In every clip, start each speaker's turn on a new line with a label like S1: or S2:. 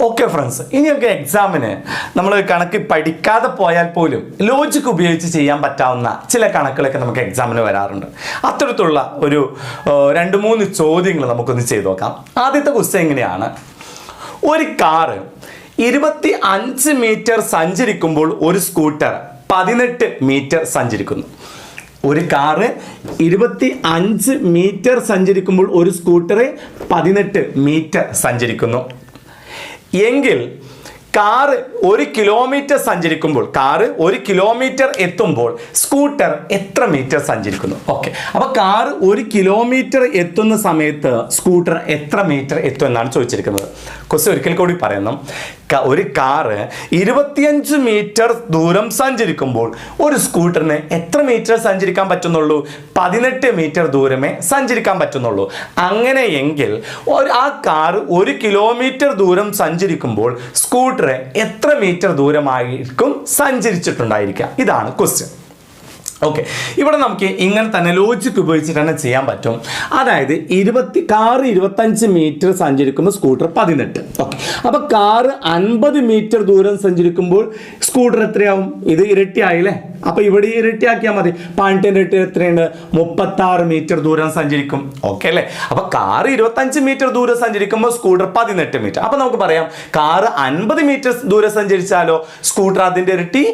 S1: Okay friends, ഇനി നമുക്ക് എക്സാമിന് നമ്മൾ കണക്ക് പഠിക്കാതെ പോയാൽ പോലും ലോജിക്ക് ഉപയോഗിച്ച് ചെയ്യാൻ പറ്റാവുന്ന ചില കണക്കുകളൊക്കെ നമുക്ക് എക്സാമിന് വരാറുണ്ട്. അത്തരത്തിലുള്ള ഒരു 2-3 ചോദ്യങ്ങൾ നമുക്കൊന്ന് ചെയ്ത് നോക്കാം. ആദ്യത്തെ ക്വസ്റ്റ്യൻ എങ്ങനെയാണ്: ഒരു കാറ് 25 മീറ്റർ സഞ്ചരിക്കുമ്പോൾ ഒരു സ്കൂട്ടർ 18 മീറ്റർ സഞ്ചരിക്കുന്നു. ഒരു കാറ് 25 മീറ്റർ സഞ്ചരിക്കുമ്പോൾ ഒരു സ്കൂട്ടർ 18 മീറ്റർ സഞ്ചരിക്കുന്നു എങ്കിൽ കാറ് 1 കിലോമീറ്റർ സഞ്ചരിക്കുമ്പോൾ, കാറ് 1 കിലോമീറ്റർ എത്തുമ്പോൾ സ്കൂട്ടർ എത്ര മീറ്റർ സഞ്ചരിക്കുന്നു? ഓക്കെ, അപ്പോൾ കാറ് 1 കിലോമീറ്റർ എത്തുന്ന സമയത്ത് സ്കൂട്ടർ എത്ര മീറ്റർ എത്തും എന്നാണ് ചോദിച്ചിരിക്കുന്നത്. ക്വസ്റ്റ്യൻ ഒരിക്കൽ കൂടി പറയുന്നു. ഒരു കാറ് 25 മീറ്റർ ദൂരം സഞ്ചരിക്കുമ്പോൾ ഒരു സ്കൂട്ടറിന് എത്ര മീറ്റർ സഞ്ചരിക്കാൻ പറ്റുന്നുള്ളൂ? 18 മീറ്റർ ദൂരമേ സഞ്ചരിക്കാൻ പറ്റുന്നുള്ളൂ. അങ്ങനെയെങ്കിൽ ആ കാറ് 1 കിലോമീറ്റർ ദൂരം സഞ്ചരിക്കുമ്പോൾ സ്കൂട്ടർ എത്ര മീറ്റർ ദൂരമായിരിക്കും സഞ്ചരിച്ചിട്ടുണ്ടായിരിക്കുക? ഇതാണ് ക്വസ്റ്റ്യൻ. ഓക്കെ, ഇവിടെ നമുക്ക് ഇങ്ങനെ തന്നെ ലോജിക്ക് ഉപയോഗിച്ചിട്ട് തന്നെ ചെയ്യാൻ പറ്റും. അതായത് കാറ് 25 മീറ്റർ സഞ്ചരിക്കുമ്പോൾ സ്കൂട്ടർ 18. ഓക്കെ, അപ്പോൾ കാറ് 50 മീറ്റർ ദൂരം സഞ്ചരിക്കുമ്പോൾ സ്കൂട്ടർ എത്രയാവും? ഇത് ഇരട്ടിയായില്ലേ? അപ്പോൾ ഇവിടെ ഇരട്ടിയാക്കിയാൽ മതി. 18 ഇരട്ടി എത്രയുണ്ട്? 36 മീറ്റർ ദൂരം സഞ്ചരിക്കും. ഓക്കെ അല്ലേ? അപ്പോൾ കാറ് 25 മീറ്റർ ദൂരം സഞ്ചരിക്കുമ്പോൾ സ്കൂട്ടർ 18 മീറ്റർ. അപ്പോൾ നമുക്ക് പറയാം കാറ് 50 മീറ്റർ ദൂരം സഞ്ചരിച്ചാലോ സ്കൂട്ടർ അതിൻ്റെ ഇരട്ടി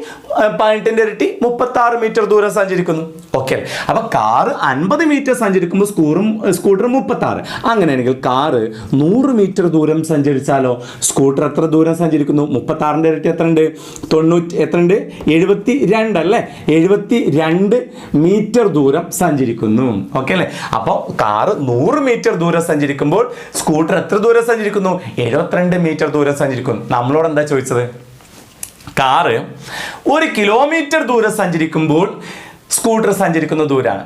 S1: 18 ഇരട്ടി 36 മീറ്റർ ദൂരം സഞ്ചരിക്കുന്നു. ഓക്കെ, അപ്പൊ കാറ് 50 മീറ്റർ സഞ്ചരിക്കുമ്പോൾ സ്കൂട്ടർ 36. അങ്ങനെയാണെങ്കിൽ കാറ് 100 മീറ്റർ ദൂരം സഞ്ചരിച്ചാലോ സ്കൂട്ടർ എത്ര ദൂരം സഞ്ചരിക്കുന്നു? 36ന്റെ ഇരട്ടി എത്ര ഉണ്ട്? 90 എത്ര ഉണ്ട്? 72 അല്ലേ? 72 മീറ്റർ ദൂരം സഞ്ചരിക്കുന്നു. ഓക്കെ അല്ലേ? അപ്പോൾ കാറ് 100 മീറ്റർ ദൂരം സഞ്ചരിക്കുമ്പോൾ സ്കൂട്ടർ എത്ര ദൂരം സഞ്ചരിക്കുന്നു? 72 മീറ്റർ ദൂരം സഞ്ചരിക്കുന്നു. നമ്മളോട് എന്താ ചോദിച്ചത്? കാറ് 1 കിലോമീറ്റർ ദൂരം സഞ്ചരിക്കുമ്പോൾ സ്കൂട്ടർ സഞ്ചരിക്കുന്ന ദൂരമാണ്.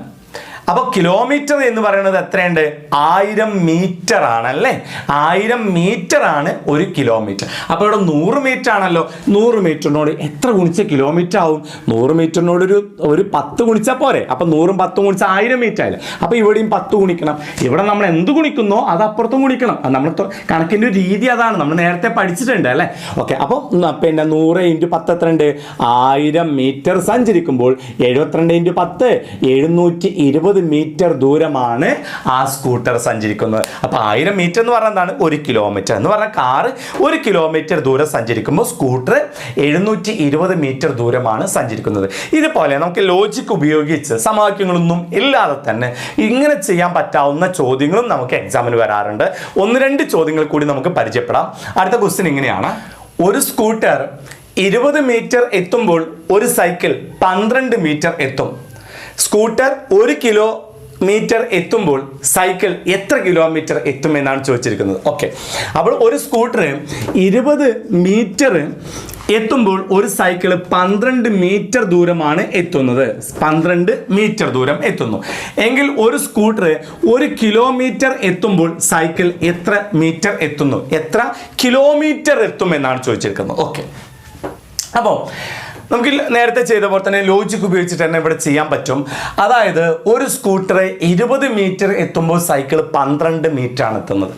S1: അപ്പോൾ കിലോമീറ്റർ എന്ന് പറയുന്നത് എത്രയുണ്ട്? 1000 മീറ്റർ ആണല്ലേ? 1000 മീറ്റർ ആണ് 1 കിലോമീറ്റർ. അപ്പോൾ ഇവിടെ 100 മീറ്റർ ആണല്ലോ. 100 മീറ്ററിനോട് എത്ര ഗുണിച്ച കിലോമീറ്റർ ആവും? 100 മീറ്ററിനോട് ഒരു 10 ഗുണിച്ചാൽ പോരെ? അപ്പോൾ 100ഉം 10ഉം ഗുണിച്ചാൽ 1000 മീറ്റർ ആയില്ല. അപ്പോൾ ഇവിടെയും 10 ഗുണിക്കണം. ഇവിടെ നമ്മൾ എന്ത് ഗുണിക്കുന്നോ അത് അപ്പുറത്തും ഗുണിക്കണം. നമ്മൾ കണക്കിൻ്റെ രീതി അതാണ്, നമ്മൾ നേരത്തെ പഠിച്ചിട്ടുണ്ട് അല്ലേ? ഓക്കെ, അപ്പോൾ പിന്നെ 100 × 10 എത്ര ഉണ്ട്? 1000 മീറ്റർ സഞ്ചരിക്കുമ്പോൾ 72 × 10 720 മീറ്റർ ദൂരമാണ് ആ സ്കൂട്ടർ സഞ്ചരിക്കുന്നത്. അപ്പോൾ 1000 മീറ്റർ എന്ന് പറഞ്ഞാൽ എന്താണ്? 1 കിലോമീറ്റർ എന്ന് പറഞ്ഞാൽ കാറ് 1 കിലോമീറ്റർ ദൂരം സഞ്ചരിക്കുമ്പോൾ സ്കൂട്ടർ 720 മീറ്റർ ദൂരമാണ് സഞ്ചരിക്കുന്നത്. ഇതുപോലെ നമുക്ക് ലോജിക്ക് ഉപയോഗിച്ച് സമവാക്യങ്ങളൊന്നും ഇല്ലാതെ തന്നെ ഇങ്ങനെ ചെയ്യാൻ പറ്റാവുന്ന ചോദ്യങ്ങളും നമുക്ക് എക്സാമിന് വരാറുണ്ട്. 1-2 ചോദ്യങ്ങൾ കൂടി നമുക്ക് പരിചയപ്പെടാം. അടുത്ത ക്വസ്റ്റ്യൻ ഇങ്ങനെയാണ്: ഒരു സ്കൂട്ടർ 20 മീറ്റർ എത്തുമ്പോൾ ഒരു സൈക്കിൾ 12 മീറ്റർ എത്തും. സ്കൂട്ടർ 1 കിലോമീറ്റർ എത്തുമ്പോൾ സൈക്കിൾ എത്ര കിലോമീറ്റർ എത്തുമെന്നാണ് ചോദിച്ചിരിക്കുന്നത്. ഓക്കെ, അപ്പോൾ ഒരു സ്കൂട്ടർ 20 മീറ്റർ എത്തുമ്പോൾ ഒരു സൈക്കിൾ 12 മീറ്റർ ദൂരമാണ് എത്തുന്നത്. 12 മീറ്റർ ദൂരം എത്തുന്നു എങ്കിൽ ഒരു സ്കൂട്ടർ 1 കിലോമീറ്റർ എത്തുമ്പോൾ സൈക്കിൾ എത്ര മീറ്റർ എത്തുന്നു? എത്ര കിലോമീറ്റർ എത്തുമെന്നാണ് ചോദിച്ചിരിക്കുന്നത്. ഓക്കെ, അപ്പോൾ നമുക്ക് നേരത്തെ ചെയ്ത പോലെ തന്നെ ലോജിക്ക് ഉപയോഗിച്ചിട്ട് തന്നെ ഇവിടെ ചെയ്യാൻ പറ്റും. അതായത് ഒരു സ്കൂട്ടർ 20 മീറ്റർ എത്തുമ്പോൾ സൈക്കിൾ 12 മീറ്റർ ആണ് എത്തുന്നത്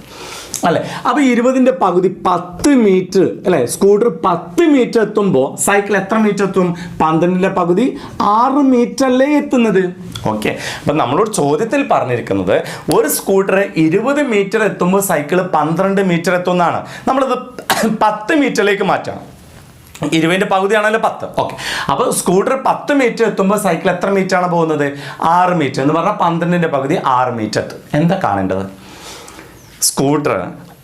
S1: അല്ലേ? അപ്പോൾ 20ന്റെ പകുതി 10 മീറ്റർ അല്ലേ? സ്കൂട്ടർ 10 മീറ്റർ എത്തുമ്പോൾ സൈക്കിൾ എത്ര മീറ്റർ എത്തും? 12ന്റെ പകുതി 6 മീറ്റർ അല്ലേ എത്തുന്നത്? ഓക്കെ, അപ്പം നമ്മളോട് ചോദ്യത്തിൽ പറഞ്ഞിരിക്കുന്നത് ഒരു സ്കൂട്ടർ 20 മീറ്റർ എത്തുമ്പോൾ സൈക്കിൾ 12 മീറ്റർ എത്തുന്നതാണ്. നമ്മളിത് 10 മീറ്ററിലേക്ക് മാറ്റണം. 20ന്റെ പകുതിയാണല്ലോ 10. ഓക്കെ, അപ്പോൾ സ്കൂട്ടർ 10 മീറ്റർ എത്തുമ്പോൾ സൈക്കിൾ എത്ര മീറ്റർ ആണ് പോകുന്നത്? 6 മീറ്റർ എന്ന് പറഞ്ഞാൽ 12ന്റെ പകുതി 6 മീറ്റർ എത്തും. എന്താ കാണേണ്ടത്? സ്കൂട്ടർ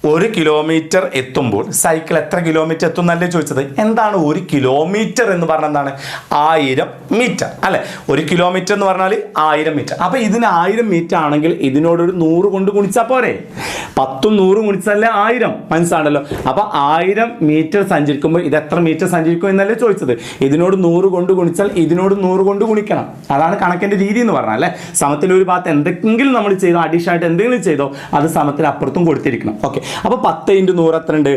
S1: 1 കിലോമീറ്റർ എത്തുമ്പോൾ സൈക്കിൾ എത്ര കിലോമീറ്റർ എത്തും എന്നല്ലേ ചോദിച്ചത്? എന്താണ് 1 കിലോമീറ്റർ എന്ന് പറഞ്ഞാൽ? എന്താണ്? 1000 മീറ്റർ അല്ലെ? 1 കിലോമീറ്റർ എന്ന് പറഞ്ഞാൽ 1000 മീറ്റർ. അപ്പോൾ ഇതിന് 1000 മീറ്റർ ആണെങ്കിൽ ഇതിനോടൊരു 100 കൊണ്ട് ഗുണിച്ചാൽ പോരെ? 10ഉം 100ഉം ഗുണിച്ചാലേ 1000, മനസ്സിലാണല്ലോ? അപ്പോൾ 1000 മീറ്റർ സഞ്ചരിക്കുമ്പോൾ ഇത് എത്ര മീറ്റർ സഞ്ചരിക്കും എന്നല്ലേ ചോദിച്ചത്? ഇതിനോട് 100 കൊണ്ട് ഗുണിച്ചാൽ ഇതിനോട് 100 കൊണ്ട് ഗുണിക്കണം. അതാണ് കണക്കിൻ്റെ രീതി എന്ന് പറഞ്ഞാൽ അല്ലേ? സമത്തിൽ ഒരു ഭാഗത്ത് എന്തെങ്കിലും നമ്മൾ ചെയ്തോ, അഡീഷൻ ആയിട്ട് എന്തെങ്കിലും ചെയ്തോ, അത് സമത്തിൽ അപ്പുറത്തും കൊടുത്തിരിക്കണം. ഓക്കെ, അപ്പോൾ 10 × 100 എത്ര ഉണ്ട്?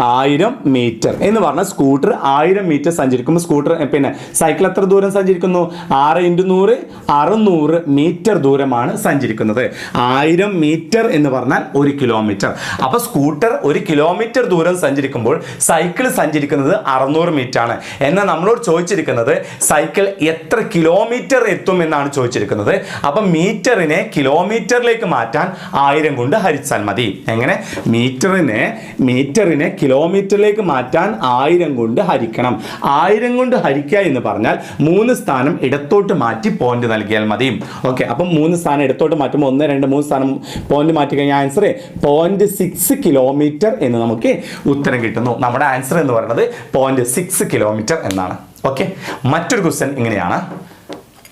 S1: 1000 മീറ്റർ എന്ന് പറഞ്ഞാൽ സ്കൂട്ടർ 1000 മീറ്റർ സഞ്ചരിക്കുമ്പോൾ സ്കൂട്ടർ പിന്നെ സൈക്കിൾ എത്ര ദൂരം സഞ്ചരിക്കുന്നു? 6 × 100 600 മീറ്റർ ദൂരമാണ് സഞ്ചരിക്കുന്നത്. 1000 മീറ്റർ എന്ന് പറഞ്ഞാൽ 1 കിലോമീറ്റർ. കിലോമീറ്റർ. അപ്പോൾ സ്കൂട്ടർ 1 കിലോമീറ്റർ ദൂരം സഞ്ചരിക്കുമ്പോൾ സൈക്കിൾ സഞ്ചരിക്കുന്നത് 600 മീറ്റർ ആണ്. എന്നാൽ നമ്മളോട് ചോദിച്ചിരിക്കുന്നത് സൈക്കിൾ എത്ര കിലോമീറ്റർ എത്തും എന്നാണ് ചോദിച്ചിരിക്കുന്നത്. അപ്പം മീറ്ററിനെ കിലോമീറ്ററിലേക്ക് മാറ്റാൻ 1000 കൊണ്ട് ഹരിച്ചാൽ മതി. എങ്ങനെ? മീറ്ററിനെ കിലോമീറ്ററിലേക്ക് മാറ്റാൻ 1000 കൊണ്ട് ഹരിക്കണം. 1000 കൊണ്ട് ഹരിക്കുക എന്ന് പറഞ്ഞാൽ 3 സ്ഥാനം ഇടത്തോട്ട് മാറ്റി പോയിന്റ് നൽകിയാൽ മതി. ഓക്കെ, അപ്പം 3 സ്ഥാനം ഇടത്തോട്ട് മാറ്റുമ്പോൾ 1, 2, 3 സ്ഥാനം പോയിന്റ് മാറ്റി കഴിഞ്ഞാൽ ആൻസർ 0.6 കിലോമീറ്റർ എന്ന് നമുക്ക് ഉത്തരം കിട്ടുന്നു. നമ്മുടെ ആൻസർ എന്ന് പറയുന്നത് 0.6 കിലോമീറ്റർ എന്നാണ്. ഓക്കെ, മറ്റൊരു ക്വസ്റ്റ്യൻ ഇങ്ങനെയാണ്.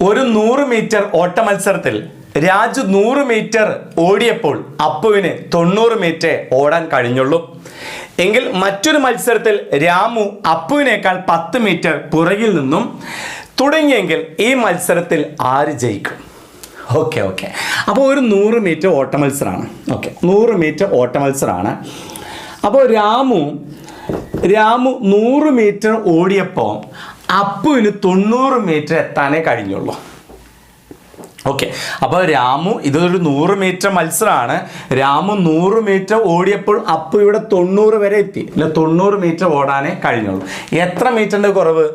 S1: ഒരു 100 മീറ്റർ ഓട്ട മത്സരത്തിൽ രാജു 100 മീറ്റർ ഓടിയപ്പോൾ അപ്പുവിന് 90 മീറ്റർ ഓടാൻ കഴിഞ്ഞുള്ളൂ എങ്കിൽ മറ്റൊരു മത്സരത്തിൽ രാമു അപ്പുവിനേക്കാൾ 10 മീറ്റർ പുറകിൽ നിന്നും തുടങ്ങിയെങ്കിൽ ഈ മത്സരത്തിൽ ആര് ജയിക്കും? ഓക്കെ, അപ്പോൾ ഒരു 100 മീറ്റർ ഓട്ട മത്സരമാണ്. ഓക്കെ, 100 മീറ്റർ ഓട്ട മത്സരമാണ്. അപ്പോൾ രാമു 100 മീറ്റർ ഓടിയപ്പോൾ അപ്പുവിന് 90 മീറ്റർ എത്താനേ കഴിഞ്ഞുള്ളൂ. ഓക്കെ, അപ്പോൾ രാമു ഇതൊരു 100 മീറ്റർ മത്സരമാണ്. രാമു 100 മീറ്റർ ഓടിയപ്പോൾ അപ്പു ഇവിടെ 90 വരെ എത്തി. അല്ല, 90 മീറ്റർ ഓടാനേ കഴിഞ്ഞുള്ളൂ. എത്ര മീറ്ററിൻ്റെ കുറവ്?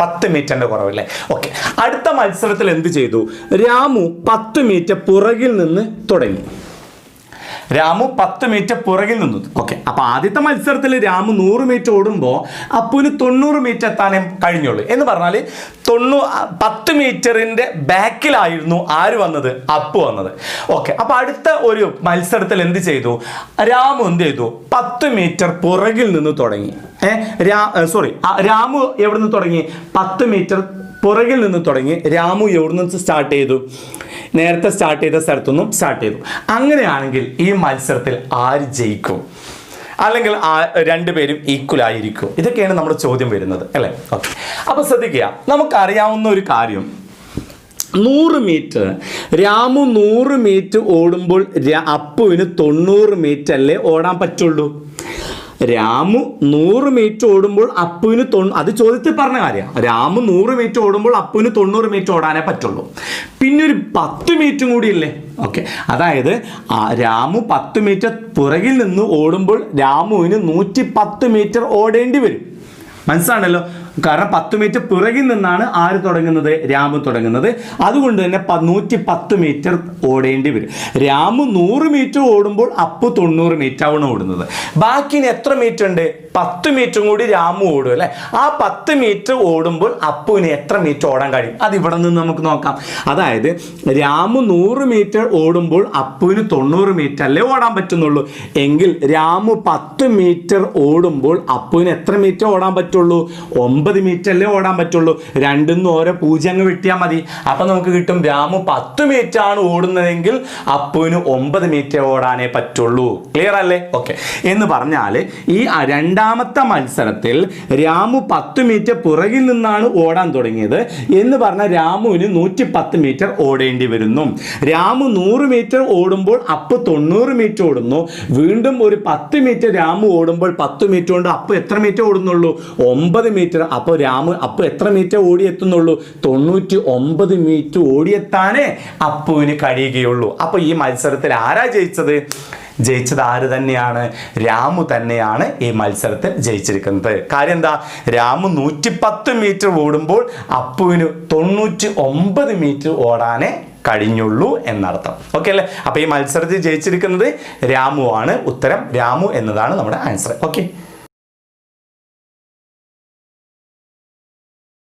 S1: 10 മീറ്ററിൻ്റെ കുറവല്ലേ. ഓക്കെ, അടുത്ത മത്സരത്തിൽ എന്ത് ചെയ്തു? രാമു 10 മീറ്റർ പുറകിൽ നിന്ന് തുടങ്ങി. രാമു 10 മീറ്റർ പുറകിൽ നിന്നു. ഓക്കെ, അപ്പോൾ ആദ്യത്തെ മത്സരത്തിൽ രാമു 100 മീറ്റർ ഓടുമ്പോൾ അപ്പുവിന് 90 മീറ്റർ എത്താനേ കഴിഞ്ഞുള്ളൂ. എന്ന് പറഞ്ഞാൽ 10 മീറ്ററിൻ്റെ ബാക്കിലായിരുന്നു ആര് വന്നത്? അപ്പു വന്നത്. ഓക്കെ, അപ്പോൾ അടുത്ത ഒരു മത്സരത്തിൽ എന്ത് ചെയ്തു? രാമു എന്ത് ചെയ്തു? 10 മീറ്റർ പുറകിൽ നിന്ന് തുടങ്ങി. രാമു എവിടെ നിന്ന് തുടങ്ങി? 10 മീറ്റർ പുറകിൽ നിന്ന് തുടങ്ങി. രാമു എവിടെ നിന്ന് സ്റ്റാർട്ട് ചെയ്തു? നേരത്തെ സ്റ്റാർട്ട് ചെയ്ത സ്ഥലത്തുനിന്നും സ്റ്റാർട്ട് ചെയ്തു. അങ്ങനെയാണെങ്കിൽ ഈ മത്സരത്തിൽ ആര് ജയിക്കും? അല്ലെങ്കിൽ രണ്ടുപേരും ഈക്വൽ ആയിരിക്കും? ഇതൊക്കെയാണ് നമ്മുടെ ചോദ്യം വരുന്നത് അല്ലേ. ഓക്കെ, അപ്പോൾ ശ്രദ്ധിക്കുക, നമുക്കറിയാവുന്ന ഒരു കാര്യം, 100 മീറ്റർ രാമു 100 മീറ്റർ ഓടുമ്പോൾ അപ്പുവിന് 90 മീറ്റർ അല്ലേ ഓടാൻ പറ്റുള്ളൂ. രാമു 100 മീറ്റർ ഓടുമ്പോൾ അപ്പുവിന് അത് ചോദ്യത്തിൽ പറഞ്ഞ കാര്യമാണ്. രാമു 100 മീറ്റർ ഓടുമ്പോൾ അപ്പുവിന് 90 മീറ്റർ ഓടാനേ പറ്റുള്ളൂ. പിന്നെ ഒരു 10 മീറ്റർ കൂടി ഇല്ലേ? ഓക്കെ, അതായത് രാമു 10 മീറ്റർ പുറകിൽ നിന്ന് ഓടുമ്പോൾ രാമുവിന് 110 മീറ്റർ ഓടേണ്ടി വരും. മനസ്സിലാണല്ലോ, കാരണം 10 മീറ്റർ പുറകിൽ നിന്നാണ് ആര് തുടങ്ങുന്നത്? രാമു തുടങ്ങുന്നത്. അതുകൊണ്ട് തന്നെ 110 മീറ്റർ ഓടേണ്ടി വരും. രാമു 100 മീറ്റർ ഓടുമ്പോൾ അപ്പു 90 മീറ്റർ ആണ് ഓടുന്നത്. ബാക്കി എത്ര മീറ്റർ ഉണ്ട്? 10 മീറ്ററും കൂടി രാമു ഓടും അല്ലേ. ആ 10 മീറ്റർ ഓടുമ്പോൾ അപ്പുവിന് എത്ര മീറ്റർ ഓടാൻ കഴിയും? അത് ഇവിടെ നിന്ന് നമുക്ക് നോക്കാം. അതായത് രാമു 100 മീറ്റർ ഓടുമ്പോൾ അപ്പുവിന് 90 മീറ്റർ അല്ലേ ഓടാൻ പറ്റുന്നുള്ളൂ. എങ്കിൽ രാമു 10 മീറ്റർ ഓടുമ്പോൾ അപ്പുവിന് എത്ര മീറ്റർ ഓടാൻ പറ്റുള്ളൂ? 9 മീറ്റർ അല്ലേ ഓടാൻ പറ്റുള്ളൂ. രണ്ടിന്ന് ഓരോ 0 അങ്ങ് വെട്ടിയാൽ മതി. അപ്പൊ നമുക്ക് കിട്ടും രാമു 10 മീറ്റർ ആണ് ഓടുന്നതെങ്കിൽ അപ്പുവിന് 9 മീറ്റർ ഓടാനേ പറ്റുള്ളൂ. ക്ലിയർ അല്ലേ? ഓക്കെ, എന്ന് പറഞ്ഞാൽ ഈ രണ്ടാമത്തെ മത്സരത്തിൽ രാമു 10 മീറ്റർ പുറകിൽ നിന്നാണ് ഓടാൻ തുടങ്ങിയത് എന്ന് പറഞ്ഞാൽ രാമുവിന് 110 മീറ്റർ ഓടേണ്ടി വരുന്നു. രാമു 100 മീറ്റർ ഓടുമ്പോൾ അപ്പു 90 മീറ്റർ ഓടുന്നു. വീണ്ടും ഒരു 10 മീറ്റർ രാമു ഓടുമ്പോൾ 10 മീറ്റർ കൊണ്ട് അപ്പു എത്ര മീറ്റർ ഓടുന്നുള്ളൂ? 9 മീറ്റർ. അപ്പോൾ അപ്പു എത്ര മീറ്റർ ഓടിയെത്തുന്നുള്ളൂ? 99 മീറ്റർ ഓടിയെത്താനേ അപ്പുവിന് കഴിയുകയുള്ളൂ. അപ്പോൾ ഈ മത്സരത്തിൽ ആരാ ജയിച്ചത്? ജയിച്ചത് ആര് തന്നെയാണ്? രാമു തന്നെയാണ് ഈ മത്സരത്തിൽ ജയിച്ചിരിക്കുന്നത്. കാര്യം എന്താ? രാമു 110 മീറ്റർ ഓടുമ്പോൾ അപ്പുവിന് 99 മീറ്റർ ഓടാനേ കഴിഞ്ഞുള്ളൂ എന്നർത്ഥം. ഓക്കെ അല്ലേ? അപ്പോൾ ഈ മത്സരത്തിൽ ജയിച്ചിരിക്കുന്നത് രാമു ആണ്. ഉത്തരം രാമു എന്നതാണ് നമ്മുടെ ആൻസർ. ഓക്കെ.